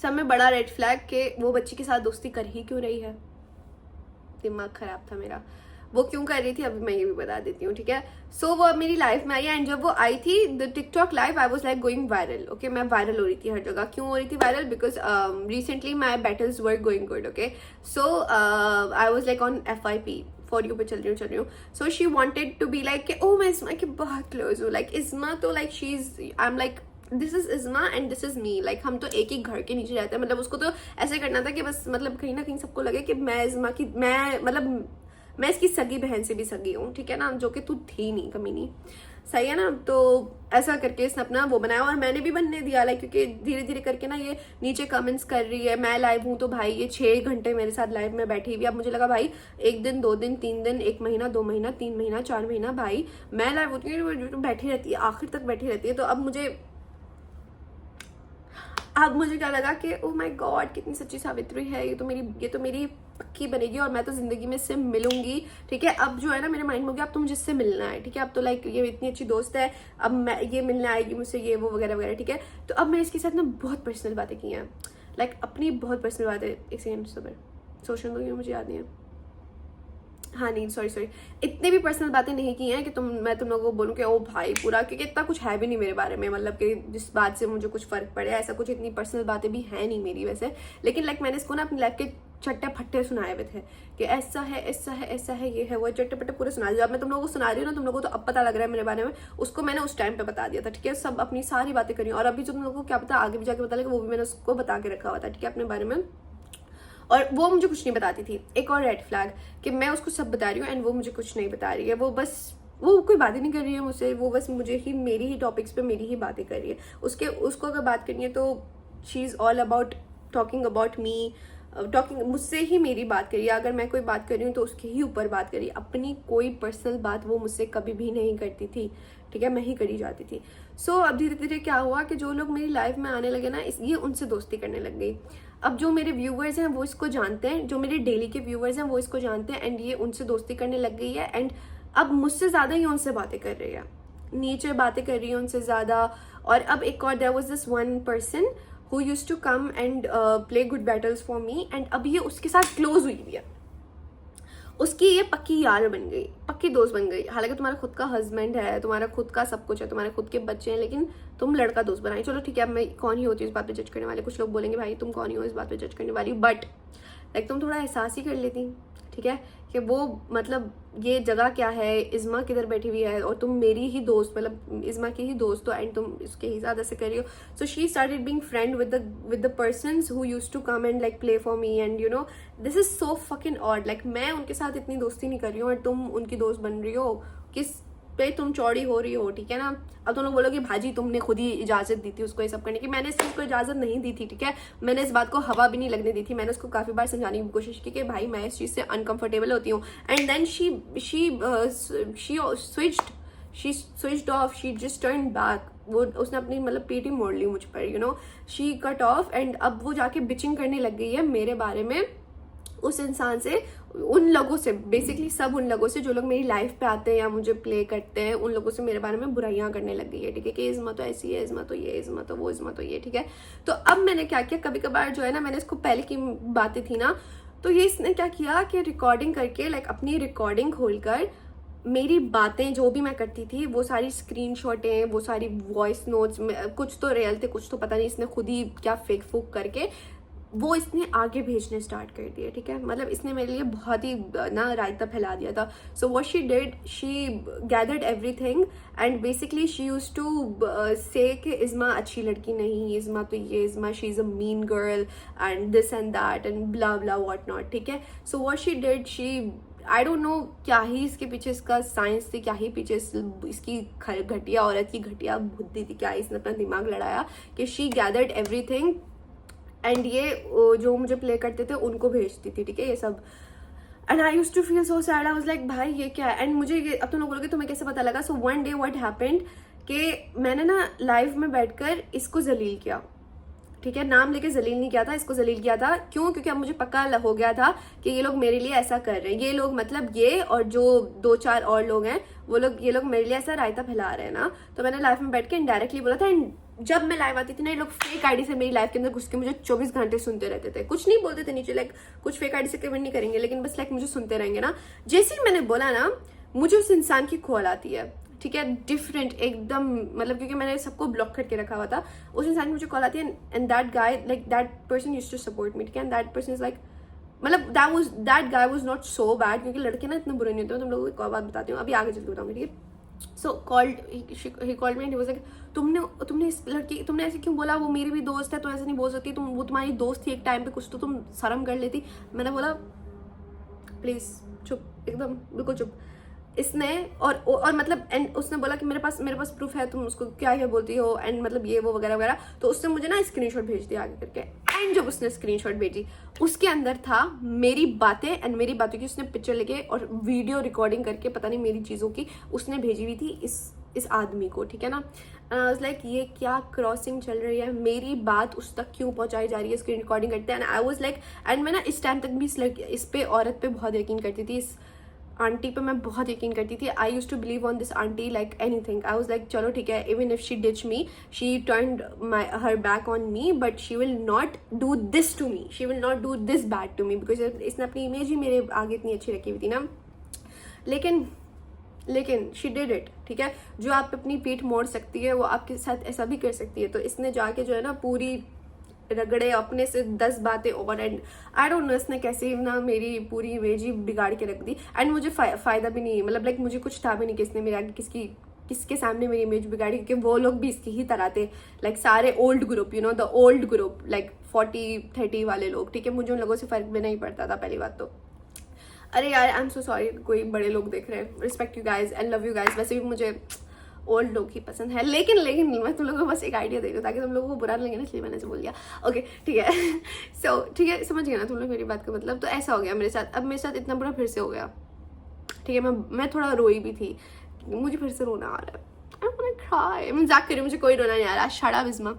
सब में बड़ा रेड फ्लैग कि वो बच्ची के साथ दोस्ती कर ही क्यों रही है, दिमाग खराब था मेरा। वो क्यों कर रही थी अभी मैं ये भी बता देती हूँ, ठीक है। सो वो अब मेरी लाइफ में आई, एंड जब वो आई थी the TikTok live, I was like going viral, okay. मैं वायरल हो रही थी हर जगह। क्यों हो रही थी viral? Because recently my battles were going good, okay. So I was like on FYP, for you पे चल रही हूँ। So she wanted to be like, oh मैं इस्मा के बहुत क्लोज हूँ, लाइक इस्मा तो like she is, I am like this is इज़मा and this is me, like हम तो एक ही घर के नीचे रहते हैं। मतलब उसको तो ऐसे करना था कि बस मतलब कहीं ना कहीं सबको लगे कि मैं इज़मा की, मैं मतलब मैं इसकी सगी बहन से भी सगी हूँ, ठीक है ना, जो कि तू थी नहीं, कमी नहीं, सही है ना। तो ऐसा करके इसने अपना वो बनाया और मैंने भी बनने दिया, लाइक क्योंकि धीरे धीरे करके ना ये नीचे कमेंट्स कर रही है। मैं लाइव हूँ तो भाई ये 6 घंटे मेरे साथ लाइव में बैठी हुई। अब मुझे लगा भाई 1 दिन 2 दिन 3 दिन 1 महीना 2 महीना 3 महीना 4 महीना भाई मैं लाइव होती हूँ, बैठी रहती है, आखिर तक बैठी रहती है। तो अब मुझे क्या लगा कि ओह माय गॉड कितनी सच्ची सावित्री है, ये तो मेरी पक्की बनेगी और मैं तो जिंदगी में इससे मिलूंगी, ठीक है। अब जो है ना मेरे माइंड में हो गया अब तो मुझे इससे मिलना है, ठीक है। अब तो लाइक ये इतनी अच्छी दोस्त है, अब मैं ये मिलने आएगी मुझसे, ये वो वगैरह वगैरह, ठीक है। तो अब मैं इसके साथ ना बहुत पर्सनल बातें की हैं, लाइक अपनी बहुत पर्सनल बातें। एक सेकेंड सुबह सोचने दो, ये मुझे याद नहीं है। हाँ नहीं सॉरी, इतनी भी पर्सनल बातें नहीं की हैं कि मैं तुम लोगों को बोलूँ कि ओ भाई पूरा, क्योंकि इतना कुछ है भी नहीं मेरे बारे में, मतलब कि जिस बात से मुझे कुछ फर्क पड़े, ऐसा कुछ इतनी पर्सनल बातें भी हैं नहीं मेरी वैसे। लेकिन लाइक मैंने इसको ना अपनी लाइफ के चट्टे फट्टे सुनाए हुए थे कि ऐसा है ऐसा है ऐसा है, ये है वो, चट्टे पट्टे पूरे सुना दिए। अब मैं तुम लोगों को सुना रही हूँ ना, तुम लोगों को तो अब पता लग रहा है मेरे बारे में, उसको मैंने उस टाइम पे बता दिया था, ठीक है। सब अपनी सारी बातें करी और अभी जो तुम लोगों को क्या पता आगे भी जाके पता लगे, वो भी मैंने उसको बता के रखा हुआ था, ठीक है, अपने बारे में। और वो मुझे कुछ नहीं बताती थी। एक और रेड फ्लैग कि मैं उसको सब बता रही हूँ एंड वो मुझे कुछ नहीं बता रही है। वो कोई बातें नहीं कर रही है मुझसे, वो बस मुझे ही मेरी ही टॉपिक्स पे मेरी ही बातें कर रही है। उसको अगर बात करनी है तो she is all about talking about me, talking मुझसे ही मेरी बात करिए। अगर मैं कोई बात कर रही हूँ तो उसके ही ऊपर बात करिए, अपनी कोई पर्सनल बात वो मुझसे कभी भी नहीं करती थी, ठीक है, मैं ही करी जाती थी। सो अब धीरे धीरे क्या हुआ कि जो लोग मेरी लाइफ में आने लगे ना, ये उनसे दोस्ती करने लग गई। अब जो मेरे व्यूवर्स हैं वो इसको जानते हैं, जो मेरे डेली के व्यूवर्स हैं वो इसको जानते हैं एंड ये उनसे दोस्ती करने लग गई है। एंड अब मुझसे ज़्यादा ही उनसे बातें कर रही है, नीचे बातें कर रही है उनसे ज़्यादा। और अब एक और, there was this one person who used to come and play good battles for me, and अब ये उसके साथ क्लोज हुई हुई है, उसकी ये पक्की यार बन गई, पक्की दोस्त बन गई। हालांकि तुम्हारा खुद का हस्बैंड है, तुम्हारा खुद का सब कुछ है, तुम्हारे खुद के बच्चे हैं, लेकिन तुम लड़का दोस्त बनाए। चलो ठीक है, अब मैं कौन ही होती हूँ इस बात पे जज करने वाले, कुछ लोग बोलेंगे भाई तुम कौन ही हो इस बात पे जज करने वाली, बट लाइक तुम थोड़ा एहसास ही कर लेती, ठीक है, कि वो मतलब ये जगह क्या है, इज़मा किधर बैठी हुई है और तुम मेरी ही दोस्त, मतलब इज़मा की ही दोस्त हो एंड तुम इसके ही साथ ऐसे कर रही हो। So she started being friend with the persons who used to come and like play for me, and you know this is so fucking odd. Like मैं उनके साथ इतनी दोस्ती नहीं कर रही हूँ और तुम उनकी दोस्त बन रही हो, किस पे तुम चौड़ी हो रही हो, ठीक है ना। अब तुम लोग बोलोगे भाजी तुमने खुद ही इजाजत दी थी उसको ये सब करने की, मैंने इस चीज़ को इजाजत नहीं दी थी, ठीक है। मैंने इस बात को हवा भी नहीं लगने दी थी, मैंने उसको काफ़ी बार समझाने की कोशिश की कि भाई मैं इस चीज़ से अनकंफर्टेबल होती हूँ। And then she switched off, she just turn back, वो उसने अपनी मतलब पीठ ही मोड़ ली मुझ पर, you know, she cut off. And अब वो जाके बिचिंग करने लग गई है मेरे बारे में उस इंसान से, उन लोगों से, बेसिकली सब उन लोगों से जो लोग मेरी लाइफ पे आते हैं या मुझे प्ले करते हैं, उन लोगों से मेरे बारे में बुराइयां करने लग गई है, ठीक है, कि इज़मा तो ऐसी है, इज़मा तो ये, इज़मा तो वो, इज़मा तो ये, ठीक है। तो अब मैंने क्या किया, कभी कभार जो है ना, मैंने इसको पहले की बातें थी ना, तो ये इसने क्या किया कि रिकॉर्डिंग करके, लाइक अपनी रिकॉर्डिंग खोलकर मेरी बातें जो भी मैं करती थी वो सारी स्क्रीनशॉटें, वो सारी वॉइस नोट्स, कुछ तो रियल थे कुछ तो पता नहीं, इसने खुद ही क्या फेक फूक करके वो इसने आगे भेजने स्टार्ट कर दिए, ठीक है। मतलब इसने मेरे लिए बहुत ही ना रायता फैला दिया था। So what she did, she gathered everything and basically she used to say कि इज़मा अच्छी लड़की नहीं, इज़मा तो ये, Isma she is a mean girl and this and that and blah blah what not, ठीक है। So what she did, she I don't know क्या ही इसके पीछे इसका साइंस थी, क्या ही पीछे इसकी घटिया औरत की घटिया बुद्धि थी, क्या इसने अपना दिमाग लड़ाया कि शी गैदर्ड एवरीथिंग एंड ये जो मुझे प्ले करते थे उनको भेजती थी, ठीक है, ये सब। And I used to feel so sad, I was like भाई ये क्या है। एंड मुझे ये अब तुम लोग बोलोगे तुम्हें कैसे पता लगा। So one day what happened कि मैंने ना लाइव में बैठकर इसको जलील किया, ठीक है, नाम लेके जलील नहीं किया था, इसको जलील किया था। क्यों? क्योंकि अब मुझे पक्का हो गया था कि ये लोग मेरे लिए ऐसा कर रहे हैं, ये लोग मतलब ये और जो 2-4 और लोग हैं वो लोग, ये लोग मेरे लिए ऐसा रायता फैला रहे हैं ना। तो मैंने लाइफ में बैठ के इनडायरेक्टली बोला था। जब मैं लाइव आती थी ना, ये लोग फेक आईडी से मेरी लाइफ के अंदर घुस के मुझे 24 घंटे सुनते रहते थे, कुछ नहीं बोलते थे नीचे, लाइक कुछ फेक आईडी से कमेंट नहीं करेंगे, लेकिन बस लाइक मुझे सुनते रहेंगे ना। जैसे ही मैंने बोला ना, मुझे उस इंसान की कॉल आती है, ठीक है, डिफरेंट एकदम, मतलब क्योंकि मैंने सबको ब्लॉक करके रखा हुआ था, उस इंसान की मुझे कॉल आती है, and that guy, like that person used to support me, ठीक है, and that person is like, मतलब that guy was not so bad, क्योंकि लड़के ना इतने बुरे नहीं होते। मैं तुम लोगों को एक और बात बताती हूँ, अभी आगे चल के बताऊंगी, ठीक है। So he called me and he was like, तुमने इस लड़की, तुमने ऐसे क्यों बोला, वो मेरी भी दोस्त है, तो ऐसे नहीं बोल सकती, वो तुम्हारी दोस्त थी एक टाइम पे, कुछ तो तुम शर्म कर लेती। मैंने बोला प्लीज चुप, एकदम बिल्कुल चुप। इसने और मतलब एंड उसने बोला कि मेरे पास प्रूफ है, तुम उसको क्या ये बोलती हो, एंड मतलब ये वो वगैरह वगैरह। तो उसने मुझे ना स्क्रीनशॉट भेज दिया आगे करके, एंड जब उसने स्क्रीनशॉट भेजी उसके अंदर था मेरी बातें, एंड मेरी बातों की उसने पिक्चर लेके और वीडियो रिकॉर्डिंग करके पता नहीं मेरी चीज़ों की उसने भेजी हुई थी इस आदमी को, ठीक है ना। लाइक ये क्या क्रॉसिंग चल रही है, मेरी बात उस तक क्यों पहुंचाई जा रही है, स्क्रीन रिकॉर्डिंग करते हैं। And I was like, and मैं ना इस टाइम तक भी इस पे औरत पे बहुत यकीन करती थी, इस आंटी पे मैं बहुत यकीन करती थी। I use to believe on this aunty like anything. I was like चलो ठीक है, even if she ditch me, she turned her back on me, but she will not do this to me, she will not do this bad to me, because इसने अपनी image ही मेरे आगे इतनी अच्छी रखी हुई थी ना। लेकिन शी डिड इट, ठीक है। जो आप अपनी पीठ मोड़ सकती है वो आपके साथ ऐसा भी कर सकती है। तो इसने जाके जो है ना पूरी रगड़े अपने से 10 बातें और, एंड आई डोंट नो इसने कैसे ना मेरी पूरी इमेज ही बिगाड़ के रख दी। एंड मुझे फायदा भी नहीं, मतलब लाइक मुझे कुछ था भी नहीं कि इसने मेरे आगे किसके सामने मेरी इमेज बिगाड़ी, क्योंकि वो लोग भी इसकी ही तरह थे, लाइक सारे old group, you know the old group, like 40-30 वाले लोग, ठीक है। मुझे उन लोगों से फर्क भी नहीं पड़ता था पहली बात तो। अरे यार आई एम सो सॉरी, कोई बड़े लोग देख रहे हैं, respect you guys and love you guys. वैसे भी मुझे ओल्ड लोग ही पसंद है, लेकिन मैं तुम लोगों को बस एक आइडिया दे दूँ ताकि तुम लोगों को बुरा लगे ना, इसलिए मैंने से बोल दिया। ओके ठीक है। सो ठीक है, समझ गया ना तुम लोग मेरी बात का मतलब। तो ऐसा हो गया मेरे साथ, अब मेरे साथ इतना बुरा फिर से हो गया, ठीक है। मैं थोड़ा रोई भी थी, मुझे फिर से रोना आ रहा है, मैं मजाक कर रही हूँ, मुझे कोई रोना नहीं आ रहा, शड़ा बिस्मा,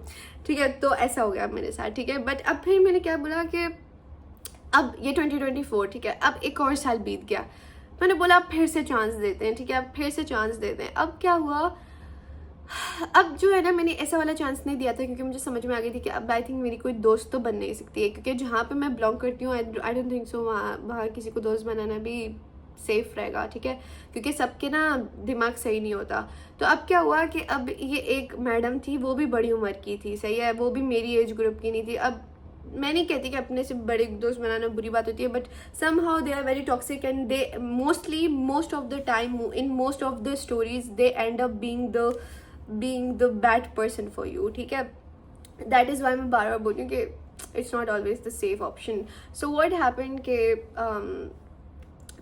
ठीक है। तो ऐसा हो गया मेरे साथ, ठीक है। बट अब फिर मैंने क्या बोला कि अब ये 2024, ठीक है, अब एक और साल बीत गया, मैंने बोला अब फिर से चांस देते हैं, ठीक है, अब फिर से चांस देते हैं। अब क्या हुआ, अब जो है ना, मैंने ऐसा वाला चांस नहीं दिया था क्योंकि मुझे समझ में आ गई थी कि अब आई थिंक मेरी कोई दोस्त तो बन नहीं सकती है, क्योंकि जहाँ पे मैं बिलोंग करती हूँ आई डोंट थिंक सो वहाँ किसी को दोस्त बनाना भी सेफ रहेगा, ठीक है, क्योंकि सबके ना दिमाग सही नहीं होता। तो अब क्या हुआ कि अब ये एक मैडम थी, वो भी बड़ी उम्र की थी, सही है, वो भी मेरी एज ग्रुप की नहीं थी। अब मैं नहीं कहती कि अपने से बड़े दोस्त बनाना बुरी बात होती है, but somehow they are very toxic and they most of the time in most of the stories they end up being the bad person for you, ठीक है। That is why मैं बार बार बोल रही हूँ कि it's not always the safe option. So what happened कि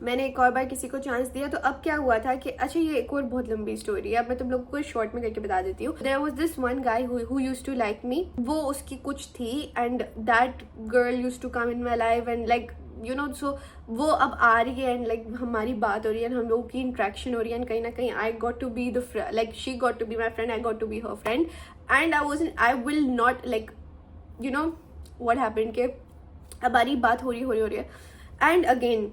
मैंने एक और बार किसी को चांस दिया। तो अब क्या हुआ था कि अच्छा ये एक और बहुत लंबी स्टोरी है, अब मैं तुम लोगों को शॉर्ट में करके बता देती हूँ। There was this one guy who used to like me, वो उसकी कुछ थी, and that girl used to come in my life and like you know, so वो अब आ रही है एंड लाइक हमारी बात हो रही है, हम लोगों की इंट्रैक्शन हो रही है, एंड कहीं ना कहीं I got to be the like she got to be my friend, I got to be her friend, and I will not like you know what happened के अब हमारी बात हो रही है। एंड अगेन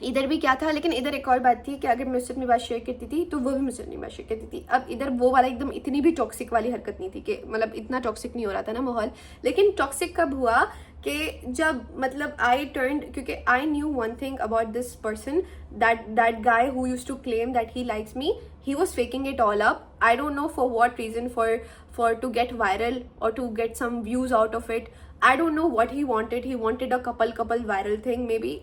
इधर भी क्या था, लेकिन इधर एक और बात थी कि अगर मैं उससे अपनी बात शेयर करती थी तो वो भी मुझसे अपनी बात शेयर करती थी। अब इधर वो वाला एकदम इतनी भी टॉक्सिक वाली हरकत नहीं थी कि मतलब इतना टॉक्सिक नहीं हो रहा था ना माहौल, लेकिन टॉक्सिक कब हुआ कि जब मतलब आई टर्न्ड, क्योंकि I knew one thing about this person, that guy who used to claim that he likes me, he was faking it all up. I don't know for what reason, for to get viral or to get some views out of it. I don't know what he wanted a couple viral thing maybe.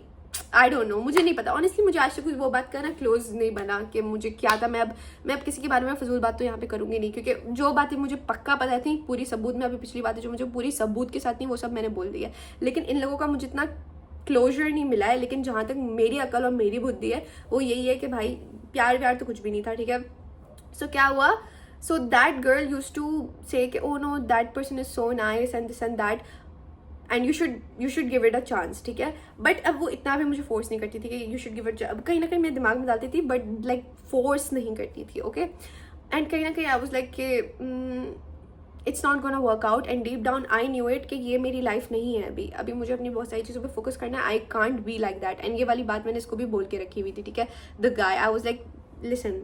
I don't no, मुझे नहीं पता honestly. मुझे आज तक कुछ वो बात करना क्लोज नहीं बना कि मुझे क्या था। मैं अब किसी के बारे में फजूल बात तो यहाँ पे करूंगी नहीं, क्योंकि जो बातें मुझे पक्का पता थी पूरी सबूत में, अभी पिछली बातें जो मुझे पूरी सबूत के साथ नहीं वो सब मैंने बोल दिया। लेकिन इन लोगों का मुझे इतना क्लोजर नहीं मिला है, लेकिन जहाँ तक मेरी अकल और मेरी बुद्धि है वो यही है कि भाई प्यार तो कुछ भी नहीं था, ठीक है। सो क्या हुआ, so that girl used to say कि oh no that person is so nice and this and that and you should give it a chance, ठीक है। बट अब वो इतना भी मुझे फोर्स नहीं करती थी कि यू शुड गिव इट, अब कहीं ना कहीं मेरे दिमाग में डालती थी, बट लाइक फोर्स नहीं करती थी, ओके। एंड कहीं ना कहीं आई वाज लाइक कि it's not gonna work out and deep down I knew it कि ये मेरी लाइफ नहीं है अभी मुझे अपनी बहुत सारी चीज़ों पे फोकस करना है. I can't be like that. And ये वाली बात मैंने इसको भी बोल के रखी हुई थी, ठीक है. The guy, I was like listen,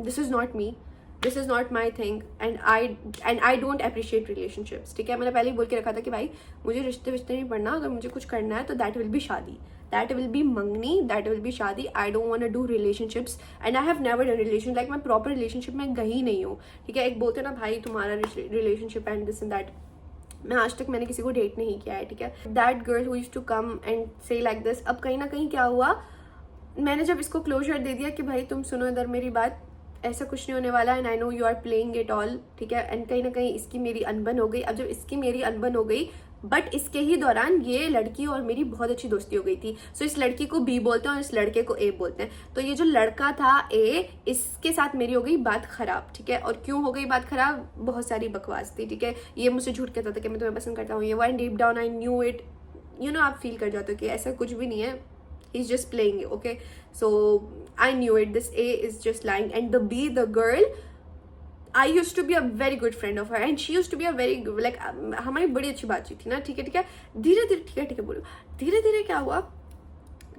this is not me, this is not my thing and I don't appreciate relationships, ठीक है. मैंने पहले ही बोल के रखा था कि भाई मुझे रिश्ते नहीं पढ़ना, अगर मुझे कुछ करना है तो दैट विल बी शादी, that will be मंगनी, that will be शादी. I don't want to do relationships and I have never done relationship, like मैं proper relationship में गई नहीं हूँ, ठीक है. एक बोलते ना भाई तुम्हारा relationship and this and that, मैं आज तक मैंने किसी को डेट नहीं किया है, ठीक है. That girl who used to come and say like this, अब कहीं ना कहीं क्या हुआ, मैंने जब इसको क्लोजर दे दिया कि भाई तुम सुनो इधर मेरी बात, ऐसा कुछ नहीं होने वाला and I know you are playing it all, ठीक है. एंड कहीं ना कहीं इसकी मेरी अनबन हो गई. अब जब इसकी मेरी अनबन हो गई, बट इसके ही दौरान ये लड़की और मेरी बहुत अच्छी दोस्ती हो गई थी. सो इस लड़की को बी बोलते हैं और इस लड़के को ए बोलते हैं. तो ये जो लड़का था ए, इसके साथ मेरी हो गई बात खराब, ठीक है. और क्यों हो गई बात खराब, बहुत सारी बकवास थी, ठीक है. ये मुझसे झूठ कहता था कि मैं तुम्हें पसंद करता हूँ, ये one deep down I knew it, you know, आप फील कर जाते हो कि ऐसा कुछ भी नहीं है, he's just playing it, okay. So I knew it, this A is just lying. And the B, the girl, I used to be a very good friend of her and she used to be a very like हमारी बड़ी अच्छी बातचीत थी ना, ठीक है ठीक है. धीरे धीरे, ठीक है बोलो, धीरे धीरे क्या हुआ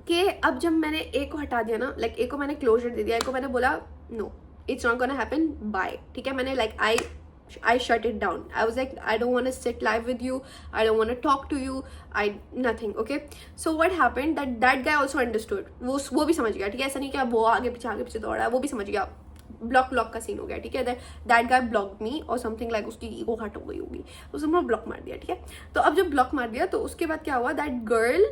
कि अब जब मैंने ए को हटा दिया ना, लाइक ए को मैंने क्लोजर दे दिया, ए को मैंने बोला no it's not gonna happen, bye, ठीक है. मैंने like I shut it down. I was like, I don't want to sit live with you. I don't want to talk to you. Nothing. Okay. So what happened that guy also understood. वो भी समझ गया, ठीक है. ऐसा नहीं कि वो आगे पीछे दौड़ा, वो भी समझ गया. ब्लॉक का सीन हो गया, ठीक है. दैट गाय ब्लॉक मी और समथिंग लाइक उसकी ईगो हट हो गई होगी, उसने ब्लॉक मार दिया, ठीक है. तो अब जब ब्लॉक मार दिया तो उसके बाद क्या हुआ, दैट गर्ल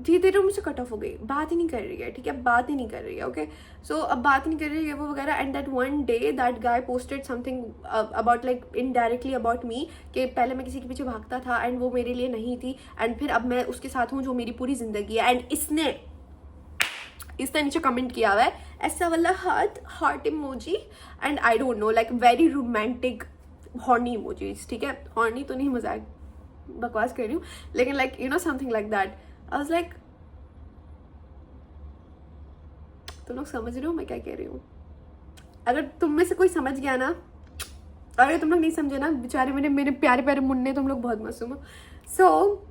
धीरे धीरे मुझसे कट ऑफ हो गई, बात ही नहीं कर रही है, ठीक है. बात ही नहीं कर रही है, ओके. सो अब बात नहीं कर रही है वो वगैरह. And that one day that guy posted something about like indirectly about me, कि पहले मैं किसी के पीछे भागता था एंड वो मेरे लिए नहीं थी एंड फिर अब मैं उसके साथ हूँ जो मेरी पूरी जिंदगी है. एंड इसने नीचे कमेंट किया हुआ है ऐसा वाला heart emoji and I don't know like very romantic horny emojis, ठीक है. हॉर्नी तो नहीं, मजाक बकवास कर रही हूँ, लेकिन like you know something like that. I was like, तुम लोग समझ रहे हो मैं क्या कह रही हूँ. अगर तुम में से कोई समझ गया ना, अगर तुम लोग नहीं समझे ना, बेचारे मेरे प्यारे प्यारे मुन्ने, तुम लोग बहुत मासूम हो. So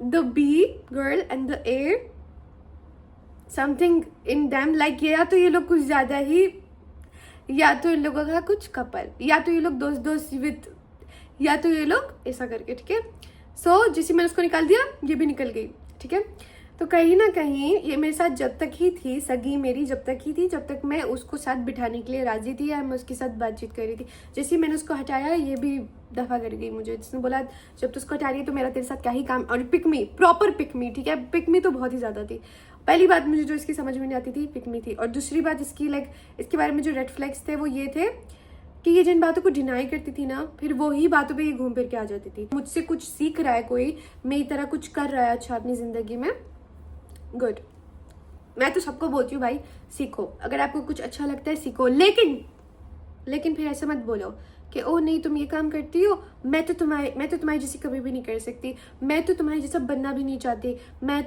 the B girl and the A, something in them like, या तो ये लोग कुछ ज्यादा ही, या तो इन लोगों का कुछ कपल, या तो ये लोग दोस्त विद, या तो ये लोग ऐसा करके, ठीक है. सो जिसे मैंने उसको निकाल दिया, ये भी निकल गई, ठीक है. तो कहीं ना कहीं ये मेरे साथ जब तक ही थी, सगी मेरी जब तक ही थी, जब तक मैं उसको साथ बिठाने के लिए राजी थी या मैं उसके साथ बातचीत कर रही थी. जैसे ही मैंने उसको हटाया, ये भी दफा कर गई मुझे. जिसने बोला जब तो उसको हटा रही है तो मेरा तेरे साथ क्या ही काम. और पिकमी, प्रॉपर पिकमी, ठीक है. पिकमी तो बहुत ही ज्यादा थी. पहली बात मुझे जो इसकी समझ में नहीं आती थी, पिकमी थी. और दूसरी बात इसकी लाइक इसके बारे में जो रेड फ्लैग्स थे वो ये थे कि ये जिन बातों को डिनाई करती थी ना, फिर वही बातों पे ये घूम फिर के आ जाती थी. मुझसे कुछ सीख रहा है कोई, मेरी तरह कुछ कर रहा है अच्छा अपनी जिंदगी में, गुड. मैं तो सबको बोलती हूँ भाई सीखो, अगर आपको कुछ अच्छा लगता है सीखो. लेकिन फिर ऐसा मत बोलो कि ओ नहीं तुम ये काम करती हो, मैं तो तुम्हारी जैसी कभी भी नहीं कर सकती, मैं तो तुम्हारी जैसा बनना भी नहीं चाहती,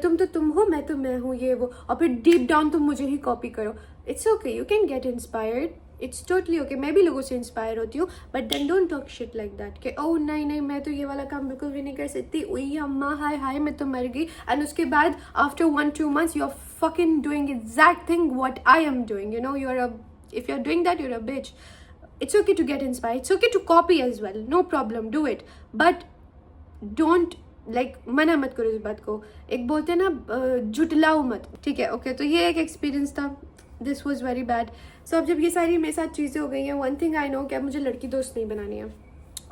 तुम तो तुम हो, मैं तो मैं हूँ, ये वो. और फिर डीप डाउन तुम मुझे ही कॉपी करो. It's okay, you can get inspired, it's totally okay. मैं भी लोगों से इंस्पायर होती हूँ, but then don't talk shit like that कि ओ नहीं मैं तो ये वाला काम बिल्कुल भी नहीं कर सकती, उई अम्मा हाय मैं तो मर गई. एंड उसके बाद after 1-2 months you are fucking doing exact thing what I am doing, you know. If you're doing that, you're a bitch. It's okay to get inspired, it's okay to copy as well, no problem, do it, but don't like मना मत करो इस बात को. एक बोलते हैं ना झुटलाओ मत, ठीक है. ओके, तो ये एक एक्सपीरियंस था. This was very bad. So अब जब ये सारी मेरे साथ चीज़ें हो गई हैं, वन थिंग आई नो कि अब मुझे लड़की दोस्त नहीं बनानी है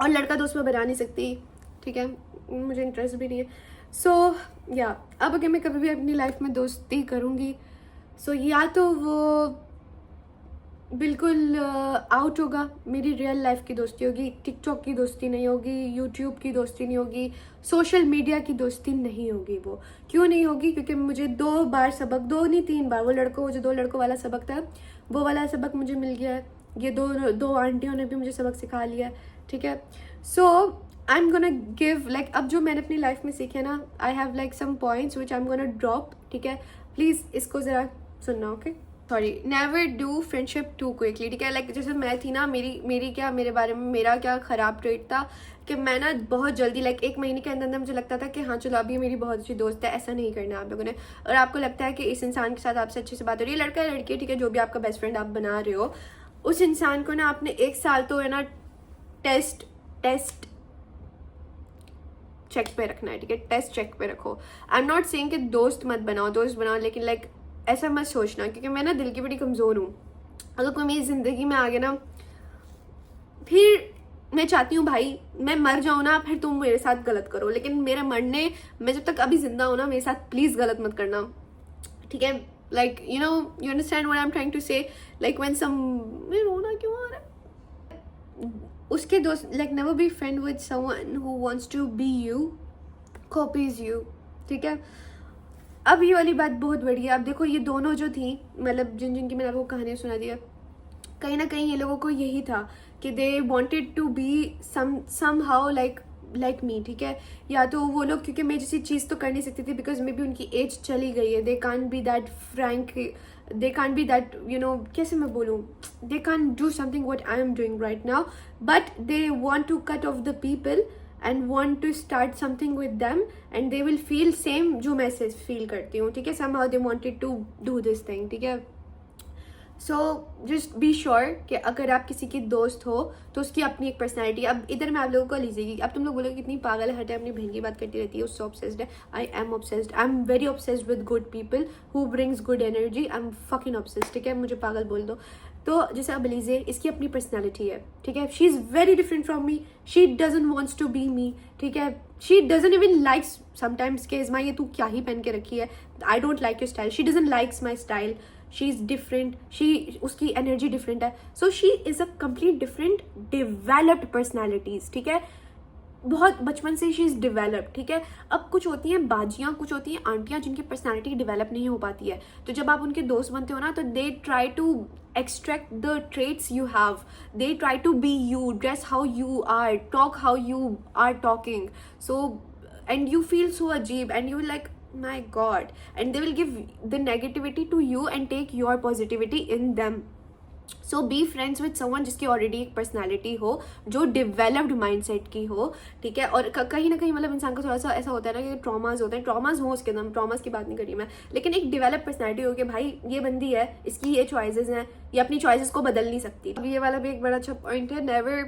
और लड़का दोस्त मैं बना नहीं सकती, ठीक है. मुझे इंटरेस्ट भी नहीं है. सो या अब अगर मैं कभी भी अपनी लाइफ में दोस्ती करूँगी, सो या तो वो बिल्कुल आउट होगा, मेरी रियल लाइफ की दोस्ती होगी, टिकटॉक की दोस्ती नहीं होगी, यूट्यूब की दोस्ती नहीं होगी, सोशल मीडिया की दोस्ती नहीं होगी. वो क्यों नहीं होगी, क्योंकि मुझे 2 बार सबक, 2 नहीं 3 बार, वो जो 2 लड़कों वाला सबक था, वो वाला सबक मुझे मिल गया है. ये दो आंटियों ने भी मुझे सबक सिखा लिया, ठीक है. So I am gonna give like, अब जो मैंने अपनी लाइफ में सीखे ना, I have like some points which I am gonna drop, ठीक है. प्लीज़ इसको ज़रा सुनना, okay. Sorry, never do friendship too quickly, ठीक है। लाइक जैसे मैं थी ना, मेरी क्या, मेरे बारे में मेरा क्या ख़राब ट्रेट था कि मैं ना बहुत जल्दी, लाइक 1 महीने के अंदर अंदर मुझे लगता था कि हाँ चलो अभी मेरी बहुत अच्छी दोस्त है। ऐसा नहीं करना आप लोगों ने। और आपको लगता है कि इस इंसान के साथ आपसे अच्छे से बात हो रही है, लड़का है लड़की, ठीक है, जो भी आपका बेस्ट फ्रेंड आप बना रहे हो, उस इंसान को ना आपने 1 साल तो है ना टेस्ट चेक पे रखना है, ठीक है। टेस्ट चेक पे रखो। आई एम नॉट सेइंग कि दोस्त मत बनाओ, दोस्त बनाओ, लेकिन लाइक ऐसा मत सोचना, क्योंकि मैं ना दिल की बड़ी कमज़ोर हूँ। अगर कोई मेरी ज़िंदगी में आ गया ना, फिर मैं चाहती हूँ भाई मैं मर जाऊँ ना, फिर तुम मेरे साथ गलत करो, लेकिन मेरे मरने, मैं जब तक अभी जिंदा हूँ ना, मेरे साथ प्लीज़ गलत मत करना, ठीक है। Like you understand what I am trying to say. Like when some, मैं रोना क्यों आ रहा है, उसके दोस्त, like never be friend with someone who wants to be you, copies you, ठीक है। अब ये वाली बात बहुत बड़ी है। अब देखो ये दोनों जो थी, मतलब जिनकी मैंने आपको कहानी सुना दी है, कहीं ना कहीं ये लोगों को यही था कि they wanted to be somehow like me, ठीक है। या तो वो लोग, क्योंकि मैं जैसी चीज़ तो कर नहीं सकती थी, बिकॉज मे बी उनकी एज चली गई है, they can't be that frank, they can't be that कैसे मैं बोलूँ, they can't do something what I am doing right now, but they want to cut off the people and want to start something with them and they will feel same जो मैं से feel करती हूँ, ठीक है। somehow they wanted to do this thing, ठीक है। So just be sure कि अगर आप किसी की दोस्त हो तो उसकी अपनी एक पर्सनैलिटी। अब इधर मैं आप लोगों को लीजिएगी, अब तुम लोग बोलोगे कितनी पागल हट है, अपनी बहन की बात करती रहती है, उससे ऑब्सेस्ड है। I am obsessed, I am very obsessed with good people who brings good energy, I am fucking obsessed, ठीक है। मुझे पागल बोल दो। तो जैसे अब लीजिए, इसकी अपनी पर्सनैलिटी है, ठीक है। She is very different from me, she doesn't wants to be me, ठीक है। She doesn't even likes sometimes के इज़मा ये तू क्या ही पहन के रखी है, आई don't like your style, she doesn't likes my style, she is different, उसकी एनर्जी डिफरेंट है। So she is a complete different developed personalities, ठीक है। बहुत बचपन से शी इज़ डिवेलप्ड, ठीक है। अब कुछ होती हैं बाजियाँ, कुछ होती हैं आंटियाँ जिनकी पर्सनैलिटी डिवेलप नहीं हो पाती है, तो जब आप उनके दोस्त बनते हो ना, तो they try to extract the traits you have, they try to be you, dress how you are, talk how you are talking, so and you feel so ajeeb and you like my god, and they will give the negativity to you and take your positivity in them. So be friends with someone जिसकी already एक personality हो, जो developed mindset की हो, ठीक है। और कहीं ना कहीं मतलब इंसान का थोड़ा सा ऐसा होता है ना कि ट्रॉमाज होते हैं, ट्रॉमाज हो उसके अंदर, ट्रॉमाज की बात नहीं करी मैं, लेकिन एक डिवेलप पर्सनैलिटी हो कि भाई ये बंदी है, इसकी ये चॉइसेस हैं, ये अपनी चॉइसेस को बदल नहीं सकती। अब ये वाला भी एक बड़ा अच्छा पॉइंट है, never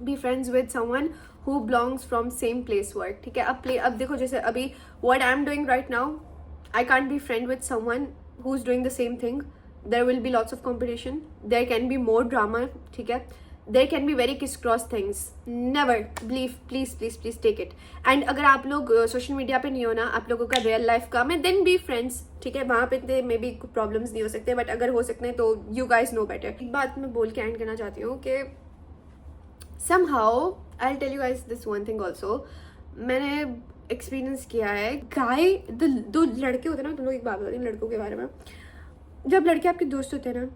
be friends with someone who belongs from same place work, ठीक है। अब देखो जैसे अभी what I am doing right now, I can't be friend with someone who is doing the same thing, there will be lots of competition, there can be more drama, ठीक है। there can be very crisscross things, never believe, please take it। and अगर आप लोग social media पे नहीं हो ना, आप लोगों का रियल लाइफ काम है, then be friends, ठीक है। वहाँ पे मे बी प्रॉब्लम्स नहीं हो सकते, बट अगर हो सकते हैं तो you guys know better। एक बात मैं बोल के एंड करना चाहती हूँ कि somehow I'll tell you guys this one thing also, मैंने एक्सपीरियंस किया है, गाय दो लड़के होते हैं ना, तुम लोग एक बात बताती हूँ लड़कों के बारे में, जब लड़के आपके दोस्त होते हैं ना,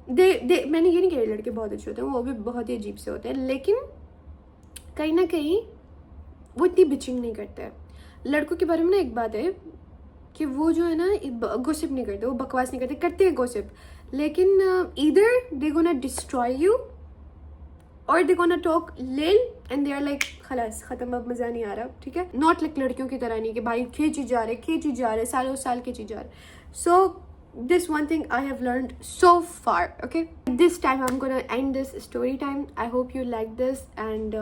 दे मैंने ये नहीं कह रही लड़के बहुत अच्छे होते हैं, वो भी बहुत ही अजीब से होते हैं, लेकिन कहीं ना कहीं वो इतनी बिचिंग नहीं करते हैं। लड़कों के बारे में ना एक बात है कि वो जो है ना गोसिप नहीं करते, वो बकवास नहीं करते हैं गोसिप, लेकिन either they gonna destroy you और दे गोना टॉक लिल एंड दे आर लाइक खलास खत्म, अब मज़ा नहीं आ रहा, ठीक है। नॉट लाइक लड़कियों की तरह नहीं कि भाई खींची जा रहे सालों साल खींची जा रहे। सो this one thing I have learned so far, okay, this time I'm gonna end this story time. I hope you like this and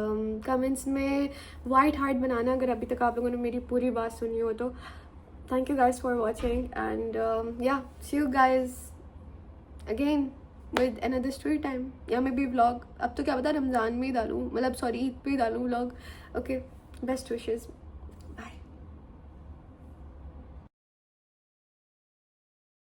comments में white heart बनाना अगर अभी तक आप लोगों ने मेरी पूरी बात सुनी हो तो। Thank you guys for watching and yeah, see you guys again with another story time या मे बी vlog। अब तो क्या पता रमज़ान में ही डालूँ, मतलब सॉरी ईद पे ही डालूँ vlog। okay, best wishes।